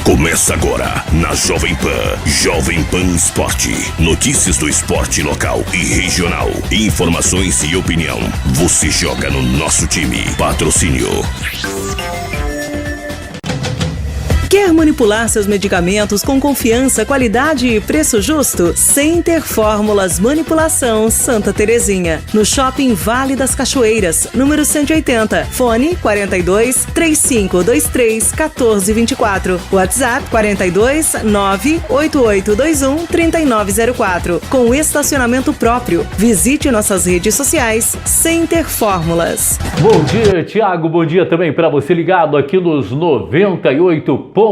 Começa agora na Jovem Pan Esporte. Notícias do esporte local e regional. Informações e opinião. Você joga no nosso time. Patrocínio. Quer manipular seus medicamentos com confiança, qualidade e preço justo? Center Fórmulas Manipulação Santa Terezinha. No Shopping Vale das Cachoeiras, número 180. Fone 42 3523 1424. WhatsApp 42 98821 3904. Com estacionamento próprio. Visite nossas redes sociais. Center Fórmulas. Bom dia, Thiago. Bom dia também para você ligado aqui nos 98.3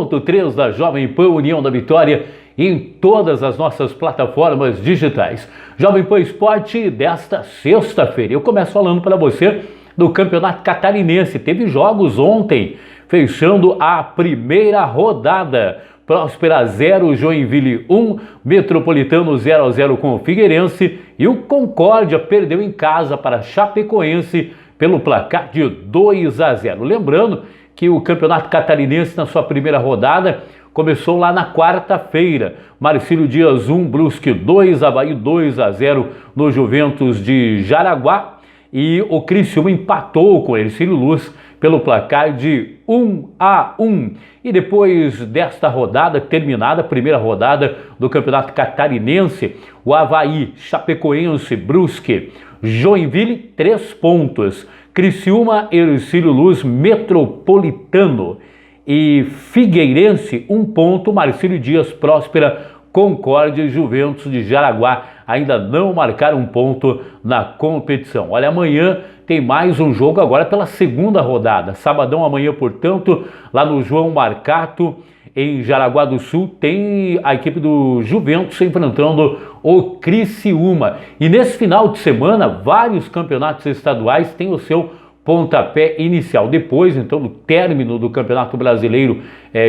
da Jovem Pan União da Vitória e em todas as nossas plataformas digitais. Jovem Pan Esporte desta sexta-feira. Eu começo falando para você do Campeonato Catarinense. Teve jogos ontem, fechando a primeira rodada. Próspera 0, Joinville 1, Metropolitano 0-0 com o Figueirense e o Concórdia perdeu em casa para Chapecoense pelo placar de 2-0. Lembrando que o Campeonato Catarinense, na sua primeira rodada, começou lá na quarta-feira. Marcílio Dias 1, Brusque 2, Avaí 2-0 no Juventus de Jaraguá. E o Criciúma empatou com o Hercílio Luz pelo placar de 1-1. E depois desta rodada terminada, a primeira rodada do Campeonato Catarinense, o Avaí, Chapecoense, Brusque, Joinville, 3 pontos. Criciúma, Hercílio Luz, Metropolitano e Figueirense, 1 ponto. Marcílio Dias, Próspera, Concórdia e Juventus de Jaraguá ainda não marcaram um ponto na competição. Olha, amanhã tem mais um jogo agora pela segunda rodada. Sabadão amanhã, portanto, lá no João Marcato, em Jaraguá do Sul, tem a equipe do Juventus enfrentando o Criciúma. E nesse final de semana, vários campeonatos estaduais têm o seu pontapé inicial. Depois, então, do término do Campeonato Brasileiro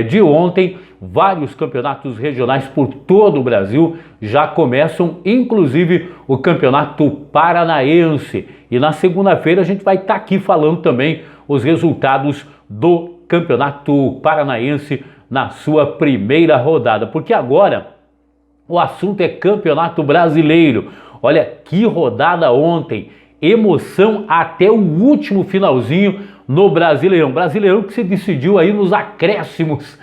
de ontem, vários campeonatos regionais por todo o Brasil já começam, inclusive o Campeonato Paranaense. E na segunda-feira a gente vai estar aqui falando também os resultados do Campeonato Paranaense na sua primeira rodada, porque agora o assunto é Campeonato Brasileiro. Olha que rodada ontem, emoção até o último finalzinho no Brasileirão. Brasileirão que se decidiu aí nos acréscimos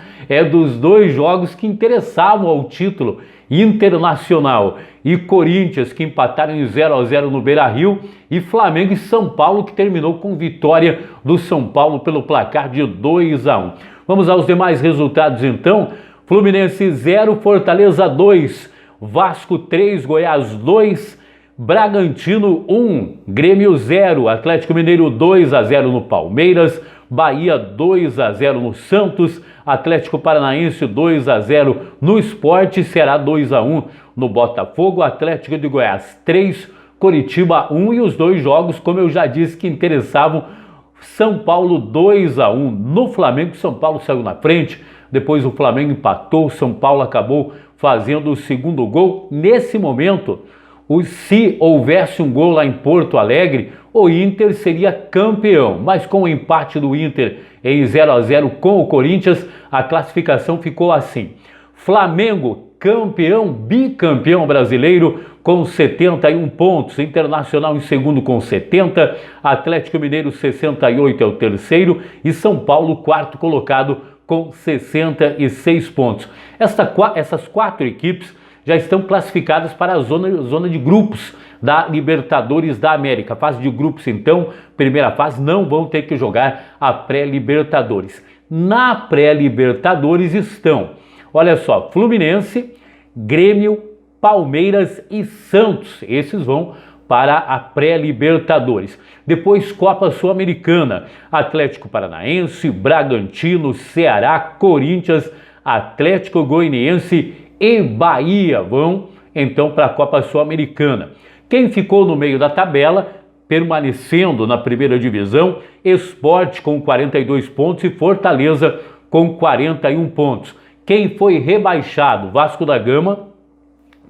dos dois jogos que interessavam ao título internacional. E Corinthians que empataram em 0-0 no Beira-Rio e Flamengo e São Paulo que terminou com vitória do São Paulo pelo placar de 2-1. Vamos aos demais resultados então. Fluminense 0, Fortaleza 2, Vasco 3, Goiás 2, Bragantino 1, Grêmio 0, Atlético Mineiro 2-0 no Palmeiras, Bahia 2-0 no Santos, Atlético Paranaense 2-0 no Sport, Ceará 2-1 no Botafogo, Atlético de Goiás 3, Coritiba 1 e os dois jogos, como eu já disse, que interessavam. São Paulo 2-1 no Flamengo, São Paulo saiu na frente, depois o Flamengo empatou, São Paulo acabou fazendo o segundo gol. Nesse momento, se houvesse um gol lá em Porto Alegre, o Inter seria campeão, mas com o empate do Inter em 0-0 com o Corinthians, a classificação ficou assim: Flamengo campeão, bicampeão brasileiro com 71 pontos, Internacional em segundo com 70, Atlético Mineiro 68 é o terceiro e São Paulo quarto colocado com 66 pontos. Essas 4 equipes já estão classificadas para a zona de grupos da Libertadores da América. Fase de grupos, então, primeira fase, não vão ter que jogar a pré-Libertadores. Na pré-Libertadores estão, olha só, Fluminense, Grêmio, Palmeiras e Santos. Esses vão para a pré-Libertadores. Depois Copa Sul-Americana, Atlético Paranaense, Bragantino, Ceará, Corinthians, Atlético Goianiense e Bahia vão então para a Copa Sul-Americana. Quem ficou no meio da tabela, permanecendo na primeira divisão, Sport com 42 pontos e Fortaleza com 41 pontos. Quem foi rebaixado, Vasco da Gama,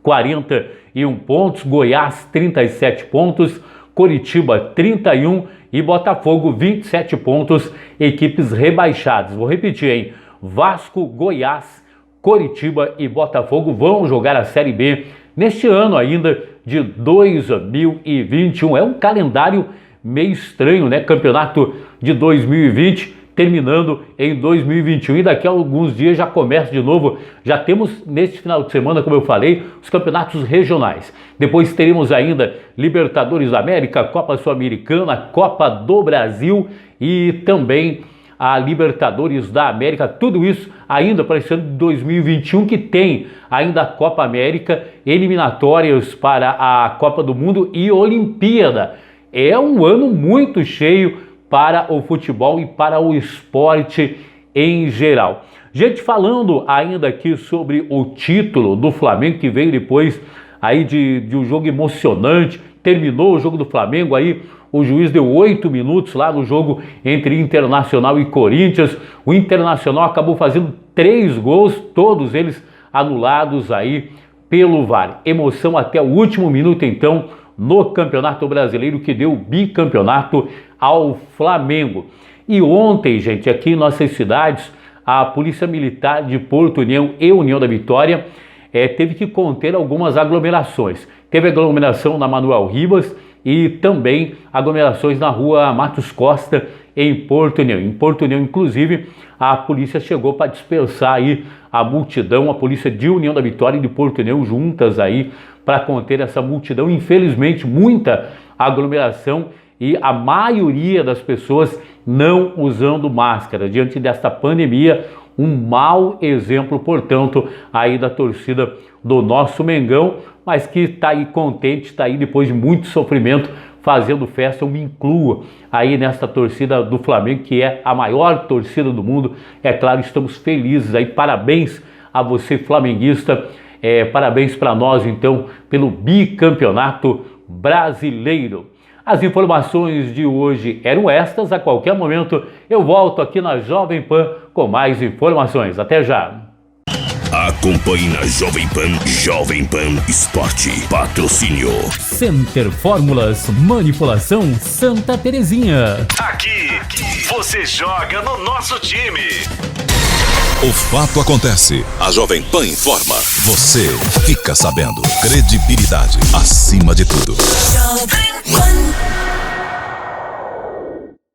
41 pontos, Goiás 37 pontos, Coritiba 31 e Botafogo 27 pontos, equipes rebaixadas. Vou repetir, hein? Vasco, Goiás, Coritiba e Botafogo vão jogar a Série B neste ano ainda de 2021. É um calendário meio estranho, né? Campeonato de 2020 terminando em 2021 e daqui a alguns dias já começa de novo. Já temos neste final de semana, como eu falei, os campeonatos regionais. Depois teremos ainda Libertadores da América, Copa Sul-Americana, Copa do Brasil e também a Libertadores da América. Tudo isso ainda para esse ano de 2021, que tem ainda a Copa América, eliminatórias para a Copa do Mundo e Olimpíada. É um ano muito cheio para o futebol e para o esporte em geral. Gente, falando ainda aqui sobre o título do Flamengo, que veio depois aí de um jogo emocionante, terminou o jogo do Flamengo, aí o juiz deu 8 minutos lá no jogo entre Internacional e Corinthians, o Internacional acabou fazendo 3 gols, todos eles anulados aí pelo VAR. Emoção até o último minuto então no Campeonato Brasileiro, que deu o bicampeonato ao Flamengo. E ontem, gente, aqui em nossas cidades, a Polícia Militar de Porto União e União da Vitória teve que conter algumas aglomerações. Teve aglomeração na Manuel Ribas e também aglomerações na rua Matos Costa, em Porto União. Em Porto União, inclusive, a polícia chegou para dispersar aí a multidão, a Polícia de União da Vitória e de Porto União juntas aí para conter essa multidão. Infelizmente, muita aglomeração e a maioria das pessoas não usando máscara. Diante desta pandemia, um mau exemplo, portanto, aí da torcida do nosso Mengão, mas que está aí contente, está aí depois de muito sofrimento, fazendo festa. Eu me incluo aí nesta torcida do Flamengo, que é a maior torcida do mundo. É claro, estamos felizes aí, parabéns a você, flamenguista, parabéns para nós, então, pelo bicampeonato brasileiro. As informações de hoje eram estas. A qualquer momento eu volto aqui na Jovem Pan com mais informações. Até já! Acompanhe na Jovem Pan Esporte. Patrocínio Center Fórmulas Manipulação Santa Terezinha. Aqui você joga no nosso time. O fato acontece. A Jovem Pan informa. Você fica sabendo. Credibilidade acima de tudo. Jovem Pan.